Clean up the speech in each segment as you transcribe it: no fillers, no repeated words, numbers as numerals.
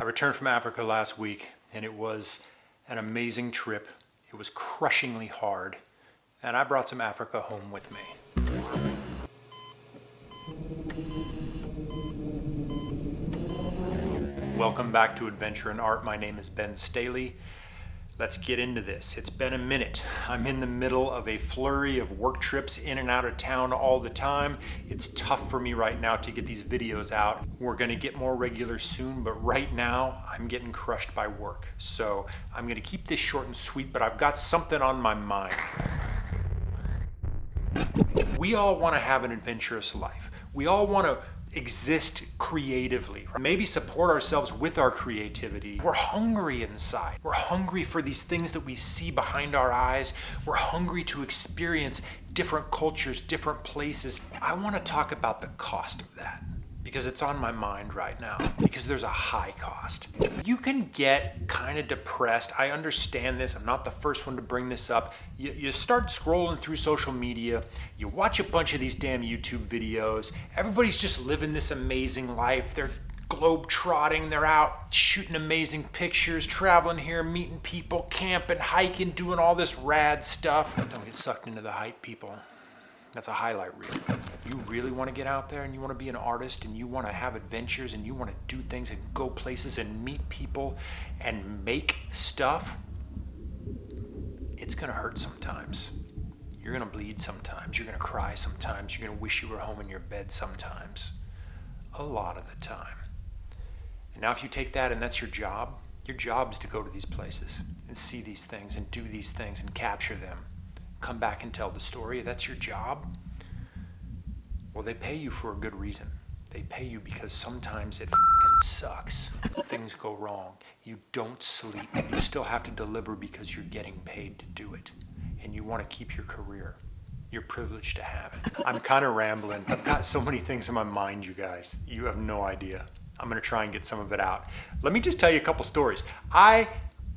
returned from Africa last week, and it was an amazing trip. It was crushingly hard, and I brought some Africa home with me. Welcome back to Adventure in Art. My name is Ben Staley. Let's get into this. It's been a minute. I'm in the middle of a flurry of work trips in and out of town all the time. It's tough for me right now to get these videos out. We're gonna get more regular soon, but right now I'm getting crushed by work. So I'm gonna keep this short and sweet, but I've got something on my mind. We all wanna have an adventurous life. We all wanna exist creatively, maybe support ourselves with our creativity. We're hungry inside. We're hungry for these things that we see behind our eyes. We're hungry to experience different cultures, different places. I want to talk about the cost of that because it's on my mind right now, because there's a high cost. You can get kind of depressed. I understand this. I'm not the first one to bring this up. You start scrolling through social media, you watch a bunch of these damn YouTube videos. Everybody's just living this amazing life. They're globe trotting, they're out shooting amazing pictures, traveling here, meeting people, camping, hiking, doing all this rad stuff. Don't get sucked into the hype, people. That's a highlight reel. You really want to get out there and you want to be an artist and you want to have adventures and you want to do things and go places and meet people and make stuff. It's going to hurt sometimes. You're going to bleed sometimes. You're going to cry sometimes. You're going to wish you were home in your bed sometimes. A lot of the time. And now if you take that and that's your job is to go to these places and see these things and do these things and capture them. Come back and tell the story. That's your job. Well, they pay you for a good reason. They pay you because sometimes it sucks. Things go wrong. You don't sleep. You still have to deliver because you're getting paid to do it. And you want to keep your career. You're privileged to have it. I'm kind of rambling. I've got so many things in my mind, you guys. You have no idea. I'm going to try and get some of it out. Let me just tell you a couple stories. I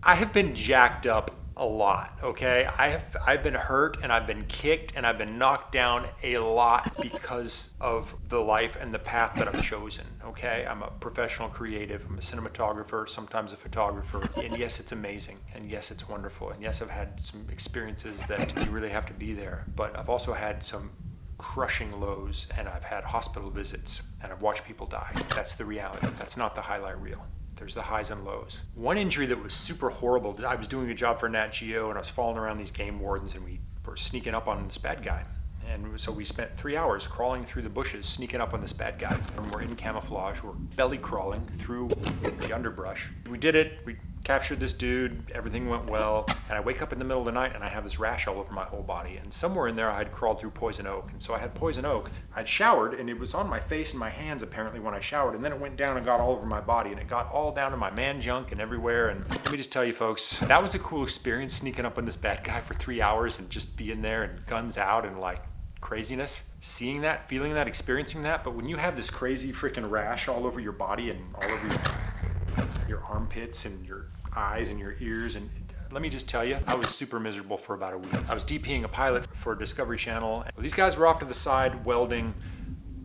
have been jacked up a lot, okay? I've been hurt and I've been kicked and I've been knocked down a lot because of the life and the path that I've chosen, okay? I'm a professional creative, I'm a cinematographer, sometimes a photographer, and yes, it's amazing, and yes, it's wonderful, and yes, I've had some experiences that you really have to be there, but I've also had some crushing lows and I've had hospital visits and I've watched people die. That's the reality. That's not the highlight reel. There's the highs and lows. One injury that was super horrible, I was doing a job for Nat Geo and I was following around these game wardens and we were sneaking up on this bad guy. And so we spent 3 hours crawling through the bushes, sneaking up on this bad guy. And we're in camouflage, we're belly crawling through the underbrush. We did it, we captured this dude, everything went well. And I wake up in the middle of the night and I have this rash all over my whole body. And somewhere in there I had crawled through poison oak. And so I had poison oak. I'd showered and it was on my face and my hands apparently when I showered. And then it went down and got all over my body and it got all down to my man junk and everywhere. And let me just tell you folks, that was a cool experience, sneaking up on this bad guy for 3 hours and just being there and guns out and like craziness, seeing that, feeling that, experiencing that. But when you have this crazy freaking rash all over your body and all over your armpits and your eyes and your ears, and let me just tell you, I was super miserable for about a week. I was DPing a pilot for Discovery Channel. These guys were off to the side welding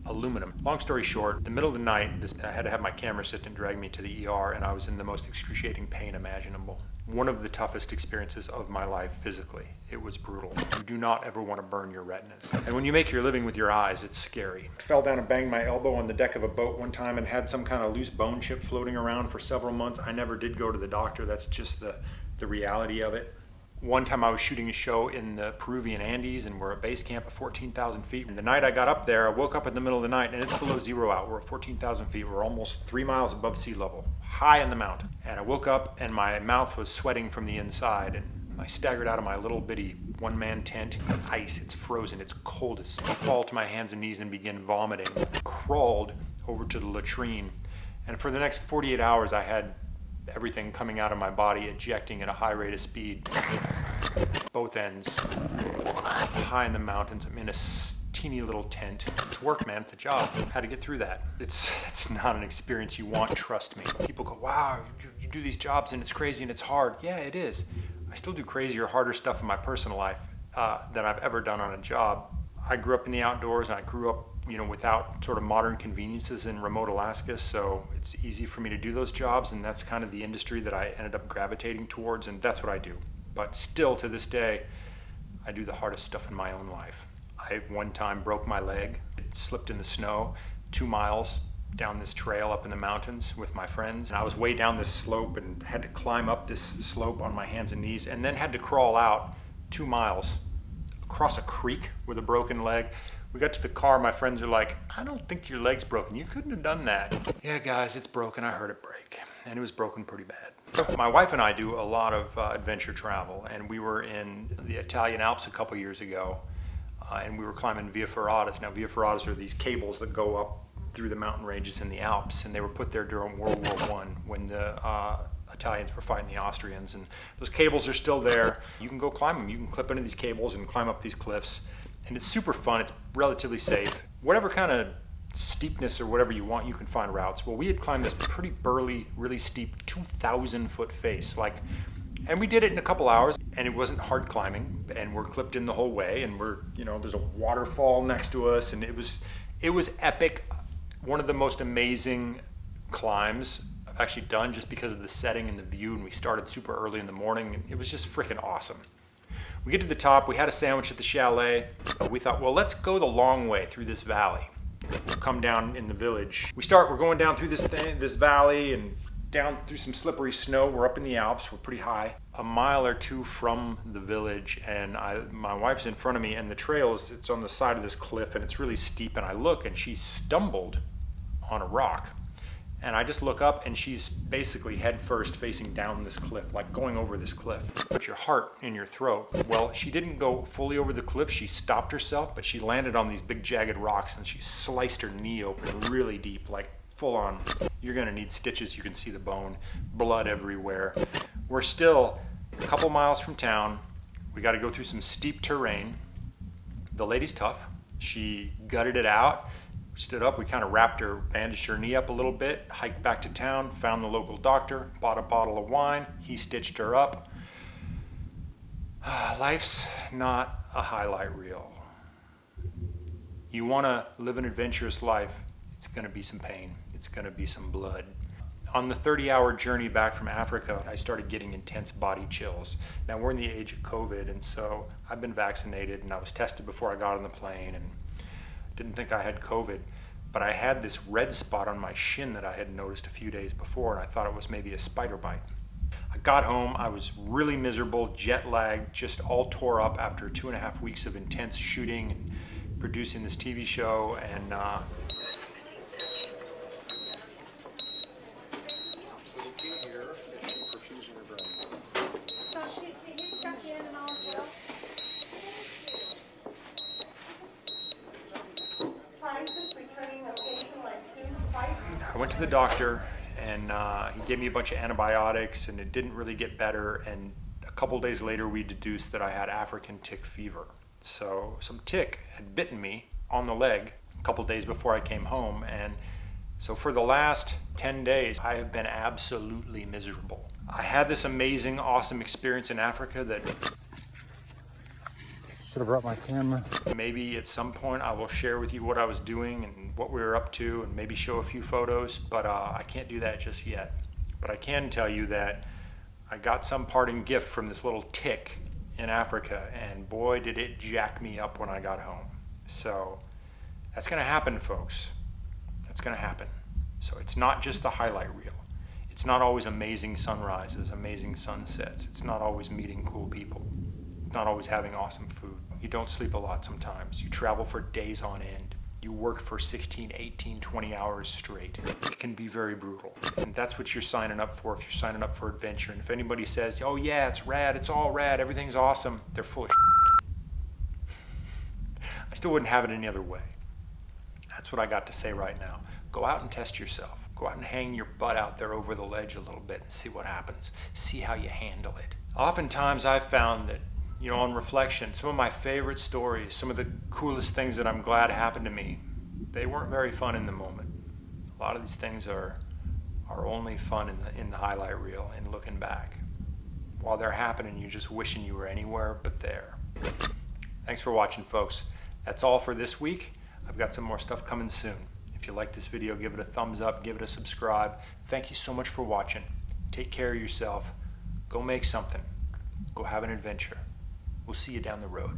aluminum. Long story short, in the middle of the night, I had to have my camera assistant drag me to the ER and I was in the most excruciating pain imaginable. One of the toughest experiences of my life physically. It was brutal. You do not ever want to burn your retinas. And when you make your living with your eyes, it's scary. I fell down and banged my elbow on the deck of a boat one time and had some kind of loose bone chip floating around for several months. I never did go to the doctor. That's just the reality of it. One time I was shooting a show in the Peruvian Andes and we're at base camp at 14,000 feet. And the night I got up there, I woke up in the middle of the night and it's below zero out. We're at 14,000 feet. We're almost 3 miles above sea level, high in the mountain. And I woke up and my mouth was sweating from the inside. And I staggered out of my little bitty one-man tent. Ice, it's frozen, it's cold. I fall to my hands and knees and begin vomiting. Crawled over to the latrine. And for the next 48 hours, I had everything coming out of my body, ejecting at a high rate of speed. Both ends. High in the mountains. I'm in a teeny little tent. It's work, man. It's a job. How to get through that. It's not an experience you want, trust me. People go, wow, you do these jobs and it's crazy and it's hard. Yeah, it is. I still do crazier, harder stuff in my personal life than I've ever done on a job. I grew up in the outdoors and I grew up without sort of modern conveniences in remote Alaska. So it's easy for me to do those jobs, and that's kind of the industry that I ended up gravitating towards, and that's what I do. But still, to this day, I do the hardest stuff in my own life. I one time broke my leg. It slipped in the snow 2 miles down this trail up in the mountains with my friends. And I was way down this slope and had to climb up this slope on my hands and knees, and then had to crawl out 2 miles across a creek with a broken leg. We got to the car, my friends are like, I don't think your leg's broken. You couldn't have done that. Yeah, guys, it's broken. I heard it break, and it was broken pretty bad. My wife and I do a lot of adventure travel, and we were in the Italian Alps a couple years ago, and we were climbing Via Ferratas. Now, Via Ferratas are these cables that go up through the mountain ranges in the Alps, and they were put there during World War I when the Italians were fighting the Austrians, and those cables are still there. You can go climb them. You can clip into these cables and climb up these cliffs, and it's super fun. It's relatively safe. Whatever kind of steepness or whatever you want, you can find routes. Well, we had climbed this pretty burly, really steep 2,000-foot face, and we did it in a couple hours, and it wasn't hard climbing, and we're clipped in the whole way, and there's a waterfall next to us, and it was epic. One of the most amazing climbs I've actually done, just because of the setting and the view, and we started super early in the morning, and it was just freaking awesome. We get to the top, we had a sandwich at the chalet. We thought, well, let's go the long way through this valley. We'll come down in the village. We're going down through this valley and down through some slippery snow. We're up in the Alps, we're pretty high. A mile or two from the village, and my wife's in front of me, and the trail it's on the side of this cliff, and it's really steep, and I look, and she stumbled on a rock. And I just look up, and she's basically head first facing down this cliff, like going over this cliff. Put your heart in your throat. Well, she didn't go fully over the cliff. She stopped herself, but she landed on these big jagged rocks, and she sliced her knee open really deep, like full on. You're gonna need stitches. You can see the bone, blood everywhere. We're still a couple miles from town. We got to go through some steep terrain. The lady's tough. She gutted it out. Stood up, we kind of bandaged her knee up a little bit, hiked back to town, found the local doctor, bought a bottle of wine, he stitched her up. Life's not a highlight reel. You want to live an adventurous life, it's going to be some pain, it's going to be some blood. On the 30-hour journey back from Africa, I started getting intense body chills. Now, we're in the age of COVID, and so I've been vaccinated, and I was tested before I got on the plane, and didn't think I had COVID, but I had this red spot on my shin that I had noticed a few days before, and I thought it was maybe a spider bite. I got home, I was really miserable, jet lagged, just all tore up after 2.5 weeks of intense shooting and producing this TV show, and I went to the doctor, and he gave me a bunch of antibiotics, and it didn't really get better, and a couple days later we deduced that I had African tick fever. So some tick had bitten me on the leg a couple days before I came home, and so for the last 10 days I have been absolutely miserable. I had this amazing, awesome experience in Africa that should have brought my camera. maybe at some point I will share with you what I was doing and what we were up to, and maybe show a few photos, but I can't do that just yet. But I can tell you that I got some parting gift from this little tick in Africa, and boy did it jack me up when I got home. So that's gonna happen, folks. That's gonna happen. So it's not just the highlight reel. It's not always amazing sunrises, amazing sunsets. It's not always meeting cool people. It's not always having awesome food. You don't sleep a lot sometimes. You travel for days on end. You work for 16, 18, 20 hours straight. It can be very brutal. And that's what you're signing up for if you're signing up for adventure. And if anybody says, oh yeah, it's rad, it's all rad, everything's awesome, they're full of shit. I still wouldn't have it any other way. That's what I got to say right now. Go out and test yourself. Go out and hang your butt out there over the ledge a little bit and see what happens. See how you handle it. Oftentimes I've found that, on reflection, some of my favorite stories, some of the coolest things that I'm glad happened to me, they weren't very fun in the moment. A lot of these things are only fun in the highlight reel and looking back. While they're happening, you're just wishing you were anywhere but there. Thanks for watching, folks. That's all for this week. I've got some more stuff coming soon. If you like this video, give it a thumbs up, give it a subscribe. Thank you so much for watching. Take care of yourself. Go make something. Go have an adventure. We'll see you down the road.